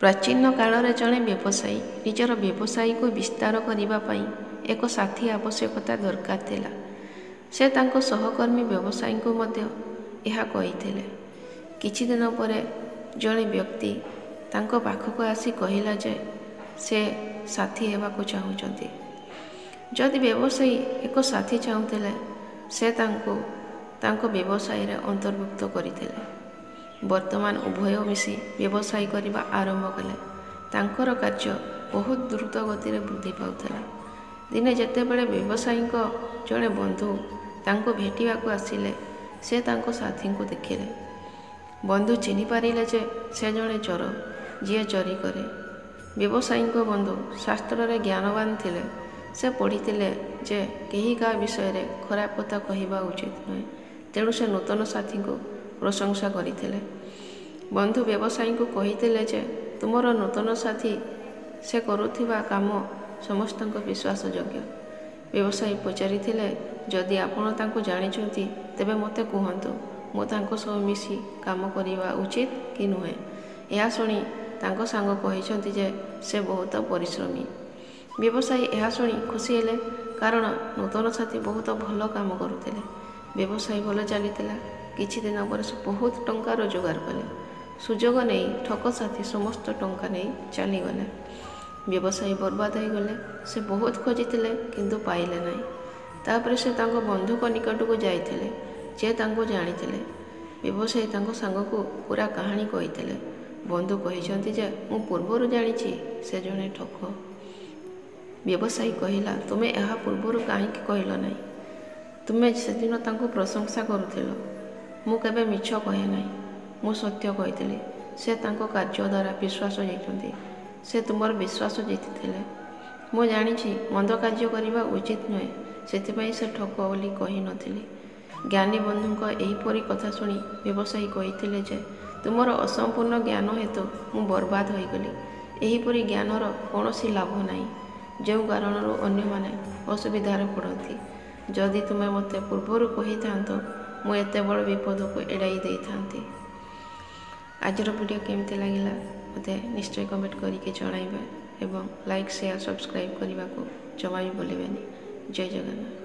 प्राचीन काल में जड़े व्यवसायी निजर व्यवसायी को विस्तार करने एक साथी आवश्यकता दरकार थिला। से तांको सहकर्मी व्यवसायी को मध्य यह कही। किछि दिन पर जड़े व्यक्ति तांको पाखक आसी कहला जे से साथी हेबाकु चाहुचंती। जदि व्यवसायी एक साथी चाहुथिले से तांको व्यवसाय रे अंतर्भुक्त करथिले। वर्तमान उभय मिसी व्यवसाय करने आरंभ कले। तांकर कार्य बहुत द्रुत गति में वृद्धि पाउथिला। दिने जेतेबेले व्यवसायी जड़े बंधु तांको भेटिबाकु आसिले से तांको साथी को देखिले। बंधु चिन्हि पारिले जे से जड़े चोर जी चोरी करे। व्यवसायी बंधु शास्त्र रे ज्ञानवान थिले। से पढ़ीथिले जे केही का विषय रे खराब कथा कहवा उचित नुहे। तेणु से नूतन साथी को प्रशंसा करथिले। बंधु व्यवसायी को कहिथिले जे तुमर नूतन साथी से करुथिबा काम समस्तक विश्वास योग्य। व्यवसायी पचारिथिले जदि आपण तांको जानिचंती तेबे मते कहंतु मो तांको सह मिसी काम करिवा उचित कि नुहे। यह शुणी तांको सांग कहिसंती जे से बहुत परिश्रमी। व्यवसायी यह शुणी खुशी हेले कारण नूतन साथी बहुत भल काम करुथिले। व्यवसाय भल चलीथिला। किछि दिन पर से बहुत टंका रोजगार कले। सुजोग नहीं ठक साथी समस्त टंका नहीं चलीगले। व्यवसायी बर्बाद हो गले। से बहुत खोजिथिले किंतु पाइले नहीं। तापर से तांको बंधु को निकट को जाइथिले जे तांको जानिथिले। व्यवसायी तांको सांग को पूरा कहानी कहिथिले। बंधु कहिसंती जे मु पूर्वरु जानिछि से जणे ठक। व्यवसायी कहिला तुमे एहा पूर्वरु काहेकि कहिलो नहीं। तुमे सेदिन तांको प्रशंसा करुथिलो। मु केबे मिछ कहे नहीं। मु सत्य कहिथिली। से तांको कार्य द्वारा विश्वास जीतंती। से तुमर विश्वास जीतिथिले। मु जानिछि मंद कार्य करिबा उचित नुहे। सेथिपई से ठक बोली कहि नथिली। ज्ञानी बंधुଙ୍କ एहीपरि कथा शुणी व्यवसायी कहिथिले जे तुमर असंपूर्ण ज्ञान हेतु मु बर्बाद होइगली। एहीपरि ज्ञानर कौनसी लाभ नहीं जो कारणरू अन्य माने असुविधार पड़ती। जदि तुमे मते पूर्वरु कहि थांतो मु एते बड़ विपद को एड़ाई दे थांती। आजर वीडियो केमती लगिला मते निश्चय कमेंट करके जणाइबे एवं लाइक शेयर सब्सक्राइब करने को जमा भी भूलिबेनी। जय जगन्नाथ।